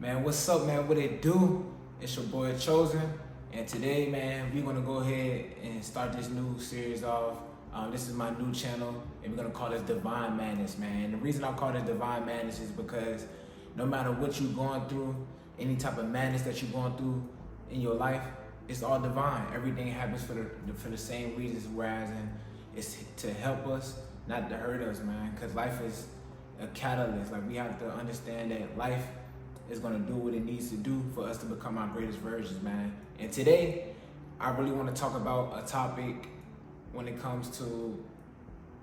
Man, what's up, man? What it do? It's your boy Chosen, and today, man, we're gonna go ahead and start this new series off. This is my new channel, and we're gonna call this Divine Madness, man. And the reason I call it Divine Madness is because no matter what you're going through, any type of madness that you're going through in your life, it's all divine. Everything happens for the same reasons, whereas it's to help us, not to hurt us, man. Because life is a catalyst. Like, we have to understand that life is gonna do what it needs to do for us to become our greatest versions, man. And today, I really want to talk about a topic when it comes to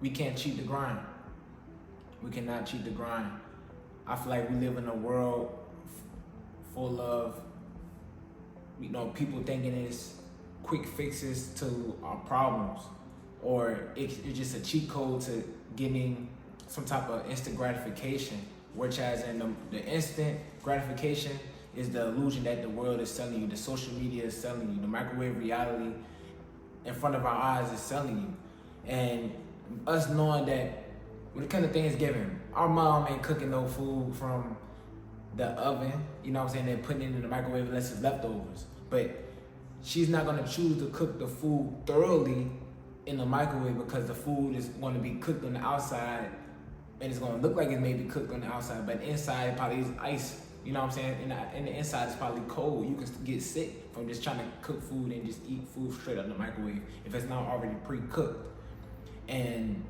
we can't cheat the grind. We cannot cheat the grind. I feel like we live in a world full of, people thinking it's quick fixes to our problems, or it's just a cheat code to getting some type of instant gratification, which as in the instant gratification is the illusion that the world is selling you, the social media is selling you, the microwave reality in front of our eyes is selling you. And us knowing that when it comes to Thanksgiving, our mom ain't cooking no food from the oven, you know what I'm saying, they're putting it in the microwave unless it's leftovers. But she's not gonna choose to cook the food thoroughly in the microwave because the food is gonna be cooked on the outside and it's gonna look like it may be cooked on the outside, but inside probably is ice, you know what I'm saying? And the inside is probably cold. You can get sick from just trying to cook food and just eat food straight out of the microwave if it's not already pre-cooked. And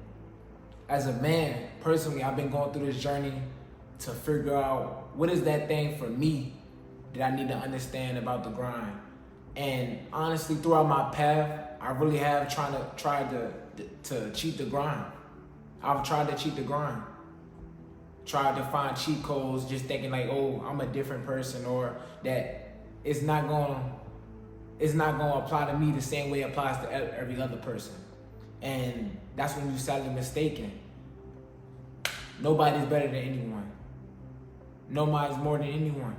as a man, personally, I've been going through this journey to figure out what is that thing for me that I need to understand about the grind. And honestly, throughout my path, I really have tried to cheat the grind. I've tried to cheat the grind. Tried to find cheat codes, just thinking like, oh, I'm a different person, or that it's not gonna apply to me the same way it applies to every other person. And that's when you're sadly mistaken. Nobody's better than anyone. Nobody's more than anyone.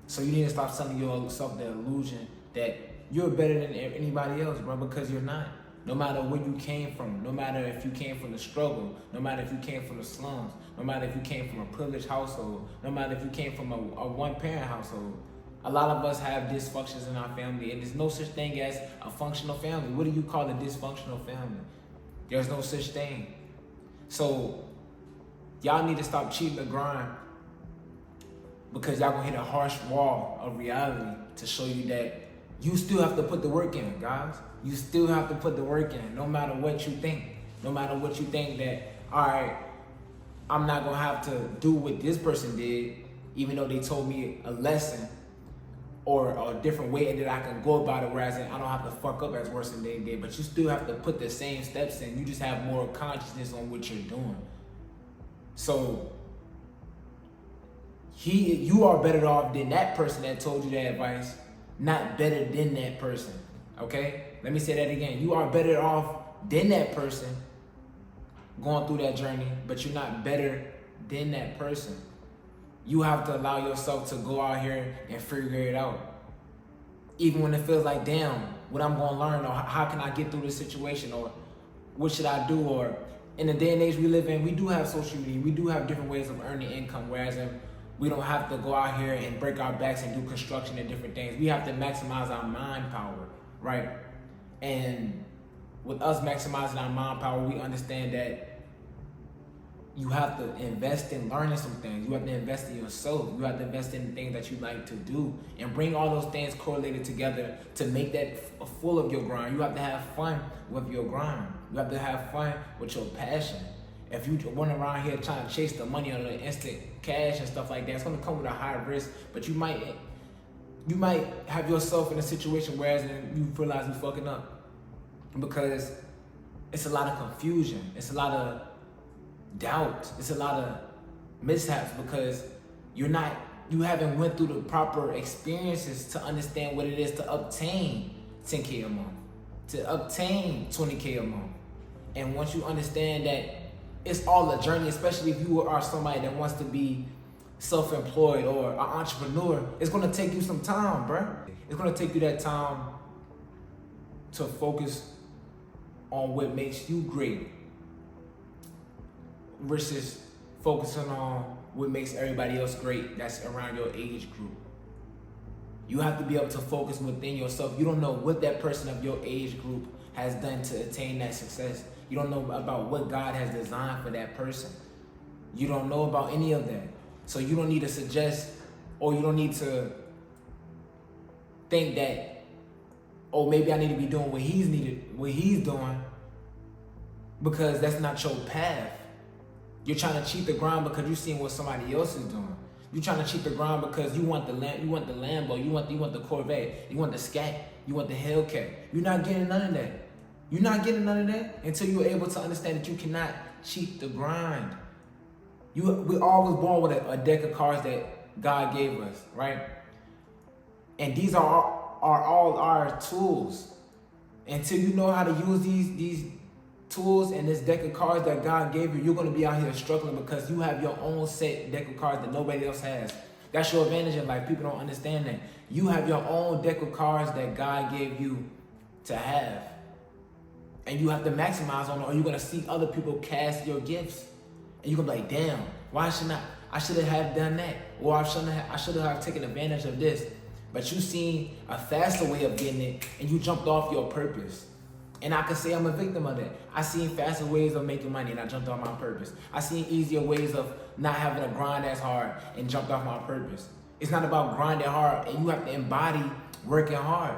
So you need to stop selling yourself the illusion that you're better than anybody else, bro, because you're not. No matter where you came from, no matter if you came from the struggle, no matter if you came from the slums, no matter if you came from a privileged household, no matter if you came from a one-parent household. A lot of us have dysfunctions in our family, and there's no such thing as a functional family. What do you call a dysfunctional family? There's no such thing. So y'all need to stop cheating the grind, because y'all gonna hit a harsh wall of reality to show you that you still have to put the work in, guys. You still have to put the work in, no matter what you think. No matter what you think that, all right, I'm not gonna have to do what this person did, even though they told me a lesson or a different way that I can go about it, whereas I don't have to fuck up as worse than they did. But you still have to put the same steps in. You just have more consciousness on what you're doing. So you are better off than that person that told you that advice, not better than that person, okay? Let me say that again. You are better off than that person going through that journey, but you're not better than that person. You have to allow yourself to go out here and figure it out. Even when it feels like, damn, what I'm gonna learn, or how can I get through this situation, or what should I do? Or in the day and age we live in, we do have social media, we do have different ways of earning income, whereas we don't have to go out here and break our backs and do construction and different things. We have to maximize our mind power, right? And with us maximizing our mind power, we understand that you have to invest in learning some things. You have to invest in yourself. You have to invest in the things that you like to do, and bring all those things correlated together to make that full of your grind. You have to have fun with your grind. You have to have fun with your passion. If you run around here trying to chase the money or the instant cash and stuff like that, it's gonna come with a high risk, but you might have yourself in a situation whereas you realize you're fucking up, because it's a lot of confusion, it's a lot of doubt, it's a lot of mishaps, because you haven't went through the proper experiences to understand what it is to obtain 10K a month, to obtain 20K a month. And once you understand that it's all a journey, especially if you are somebody that wants to be self-employed or an entrepreneur, it's gonna take you some time, bro. It's gonna take you that time to focus on what makes you great versus focusing on what makes everybody else great that's around your age group. You have to be able to focus within yourself. You don't know what that person of your age group has done to attain that success. You don't know about what God has designed for that person. You don't know about any of that. So you don't need to suggest, or you don't need to think that, oh, maybe I need to be doing what he's doing, because that's not your path. You're trying to cheat the grind because you're seeing what somebody else is doing. You're trying to cheat the grind because you want the Lambo, you want the Corvette, you want the Scat, you want the Hellcat. You're not getting none of that. You're not getting none of that until you're able to understand that you cannot cheat the grind. We all was born with a deck of cards that God gave us, right? And these are all our tools. Until you know how to use these tools and this deck of cards that God gave you, you're going to be out here struggling because you have your own set deck of cards that nobody else has. That's your advantage in life. People don't understand that. You have your own deck of cards that God gave you to have. And you have to maximize on it, or you're going to see other people cast your gifts. And you're going to be like, damn, why should I should have done that. Or I should have taken advantage of this. But you seen a faster way of getting it and you jumped off your purpose. And I can say I'm a victim of that. I seen faster ways of making money and I jumped off my purpose. I seen easier ways of not having to grind as hard and jumped off my purpose. It's not about grinding hard, and you have to embody working hard.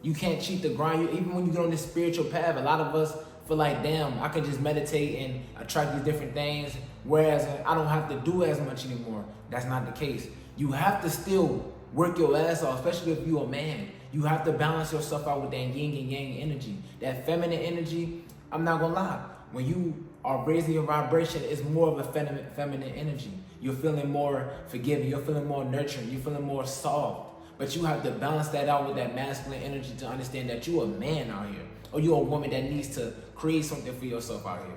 You can't cheat the grind. Even when you get on this spiritual path, a lot of us feel like, damn, I can just meditate and attract these different things, whereas I don't have to do as much anymore. That's not the case. You have to still work your ass off, especially if you're a man. You have to balance yourself out with that yin and yang energy. That feminine energy, I'm not gonna lie, when you are raising your vibration, it's more of a feminine energy. You're feeling more forgiving, you're feeling more nurturing, you're feeling more soft. But you have to balance that out with that masculine energy to understand that you're a man out here, or you're a woman that needs to create something for yourself out here.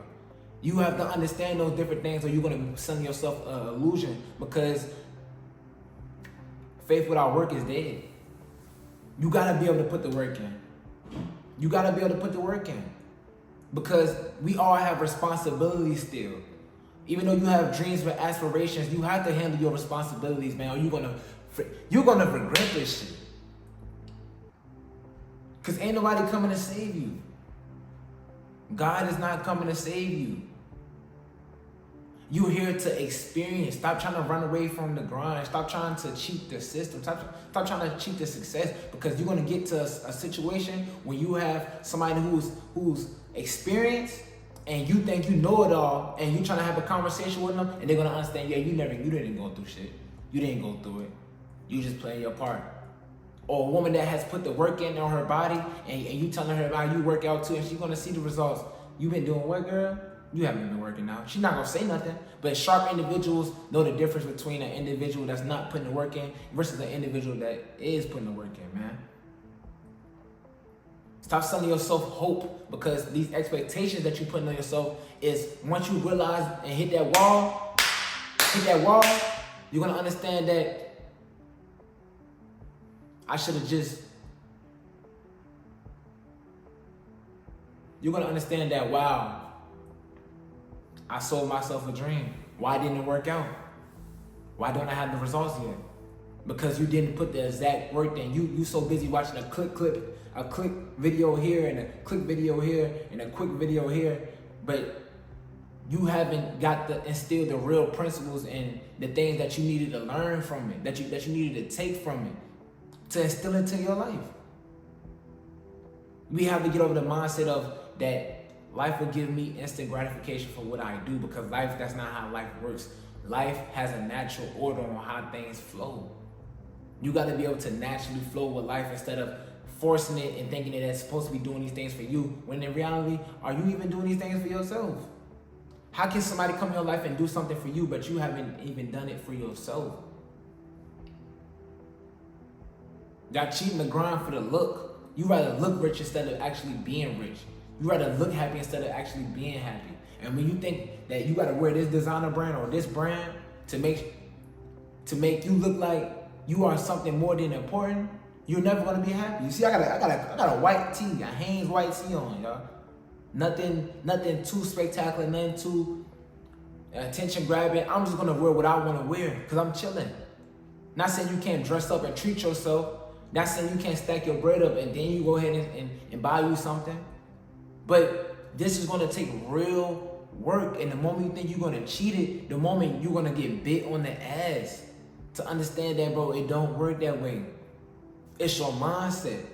You have to understand those different things, or you're gonna be selling yourself an illusion, because faith without work is dead. You gotta be able to put the work in. You gotta be able to put the work in. Because we all have responsibilities still. Even though you have dreams and aspirations, you have to handle your responsibilities, man, or you're gonna regret this shit. Because ain't nobody coming to save you. God is not coming to save you. You're here to experience. Stop trying to run away from the grind. Stop trying to cheat the system. Stop trying to cheat the success, because you're going to get to a situation when you have somebody who's experienced and you think you know it all, and you're trying to have a conversation with them, and they're going to understand, yeah, you didn't go through shit. You didn't go through it. You just playing your part. Or a woman that has put the work in on her body, and you telling her about you work out too, and she's going to see the results. You been doing what, girl? You haven't been working out. She's not going to say nothing. But sharp individuals know the difference between an individual that's not putting the work in versus an individual that is putting the work in, man. Stop selling yourself hope, because these expectations that you're putting on yourself is, once you realize and hit that wall, you're going to understand that I should have just... You're going to understand that, wow, I sold myself a dream. Why didn't it work out? Why don't I have the results yet? Because you didn't put the exact work in. You so busy watching a click video here and a click video here and a quick video here, but you haven't got to instill the real principles and the things that you needed to learn from it, that you needed to take from it to instill into your life. We have to get over the mindset of that life will give me instant gratification for what I do, because that's not how life works. Life has a natural order on how things flow. You got to be able to naturally flow with life instead of forcing it and thinking that it's supposed to be doing these things for you, when in reality, are you even doing these things for yourself? How can somebody come in your life and do something for you, but you haven't even done it for yourself? Y'all cheating the grind for the look. You rather look rich instead of actually being rich. You rather look happy instead of actually being happy. And when you think that you gotta wear this designer brand or this brand to make you look like you are something more than important, you're never gonna be happy. You see, I got a white tee, a Hanes white tee on, y'all. Nothing too spectacular, nothing too attention grabbing. I'm just gonna wear what I wanna wear because I'm chilling. Not saying you can't dress up and treat yourself. Not saying you can't stack your bread up and then you go ahead and buy you something. But this is gonna take real work. And the moment you think you're gonna cheat it, the moment you're gonna get bit on the ass. To understand that, bro, it don't work that way. It's your mindset.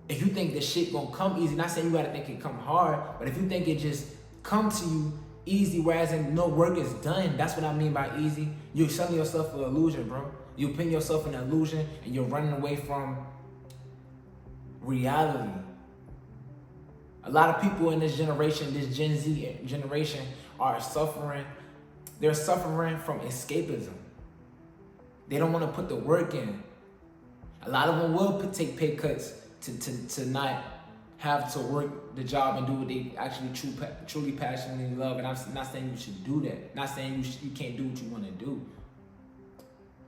If you think this shit gonna come easy, not saying you gotta think it come hard, but if you think it just come to you easy, whereas no work is done, that's what I mean by easy. You're selling yourself an illusion, bro. You're putting yourself in an illusion and you're running away from reality. A lot of people in this generation, this Gen Z generation, are suffering. They're suffering from escapism. They don't want to put the work in. A lot of them will take pay cuts to not have to work the job and do what they actually truly passionately love. And I'm not saying you should do that. Not saying you can't do what you want to do.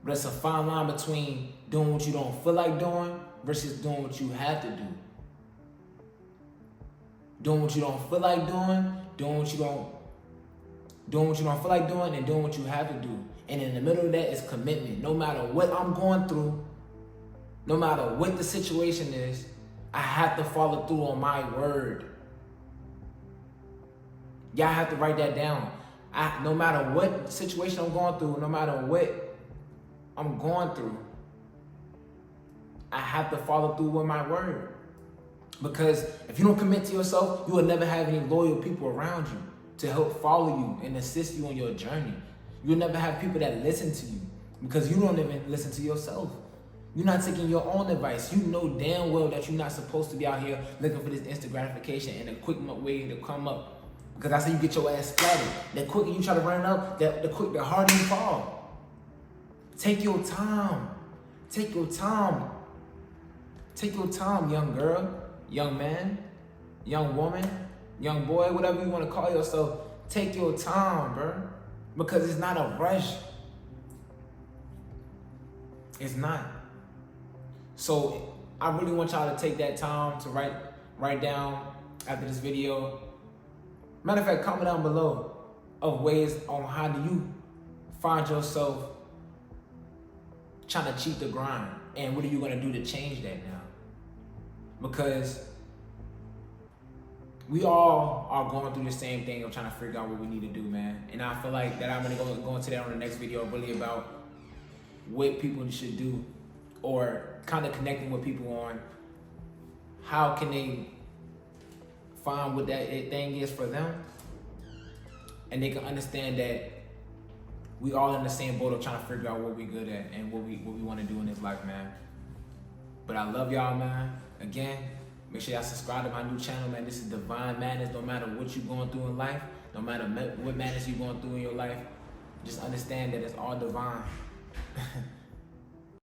But it's a fine line between doing what you don't feel like doing versus doing what you have to do. Doing what you don't feel like doing what you don't feel like doing, and doing what you have to do. And in the middle of that is commitment. No matter what I'm going through, no matter what the situation is, I have to follow through on my word. Y'all have to write that down. No matter what situation I'm going through, no matter what I'm going through, I have to follow through with my word. Because if you don't commit to yourself, you will never have any loyal people around you to help follow you and assist you on your journey. You'll never have people that listen to you because you don't even listen to yourself. You're not taking your own advice. You know damn well that you're not supposed to be out here looking for this instant gratification and a quick way to come up. Because that's how you get your ass splattered. The quicker you try to run up, the harder you fall. Take your time. Take your time. Take your time, young girl, young man, young woman, young boy, whatever you want to call yourself. Take your time, bro. Because it's not a rush. It's not. So I really want y'all to take that time to write down after this video. Matter of fact, comment down below of ways on how do you find yourself trying to cheat the grind, and what are you gonna do to change that now? Because we all are going through the same thing of trying to figure out what we need to do, man. And I feel like that I'm gonna go into that on the next video, really about what people should do, or kind of connecting with people on how can they find what that thing is for them, and they can understand that we all in the same boat of trying to figure out what we good at and what we want to do in this life, man. But I love y'all, man. Again, make sure y'all subscribe to my new channel, man. This is Divine Madness. No matter what you're going through in life, no matter what madness you're going through in your life, just understand that it's all divine.